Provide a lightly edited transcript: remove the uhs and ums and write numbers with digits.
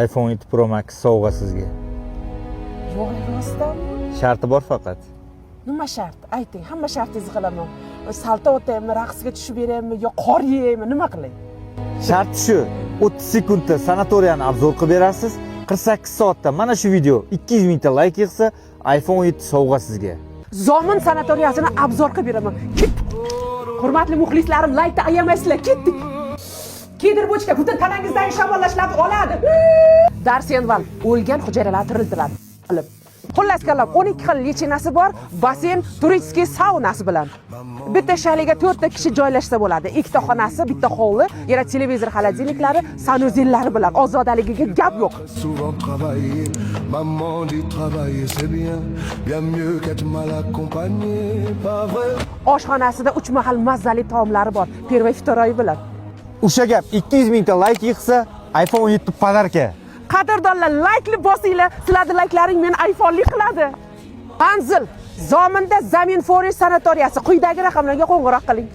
iPhone 7 Pro Max sovg'a sizga. Yo'q, rostdanmi? Sharti bor faqat. Nima shart? Ayting, hamma shartingizni qilaman. Salto o'taymi, raqsga tushib beraymi, yo qor yeymi, nima qilay? Sharti shu. 30 sekundda sanatoriyani obzor qilib berasiz. 48 soatda mana shu video 200 mingta like yig'sa, iPhone 7 sovg'a sizga. Zomin sanatoriyasini obzor qilib beraman. Ketdik. Hurmatli muxlislarim, like ta ayamaysizlar, ketdik. Kedir bochka, butun tanangizdagi shamollashlarni oladi. Darsenval o'lgan hujayralar tiriltiradi. Xullas kalom 12 xil lichinasi bor, basseyn, turistik saunasi bilan. Bitta shaliga 4 ta kishi joylashsa bo'ladi. Ikkita xonasi, bitta hovli, yana televizor, xolodilniklari, sanuzillari bilan ozodaligiga gap yo'q. Souvent travailler, maman dit travailler c'est bien, bien mieux qu'être mal accompagné, pas vrai. Oshxonasida 3 mahal mazzali taomlari bor, первый второй bilan. O'sha gap 200 mingta like yig'sa, iPhone 7 podarka. Qadrdonlar, like'li bosinglar, sizlarning like'laring meni iPhone'li qiladi. Manzil: Zominda Zamin Forest sanatoriyasi. Quyidagi raqamlarga qo'ng'iroq qiling.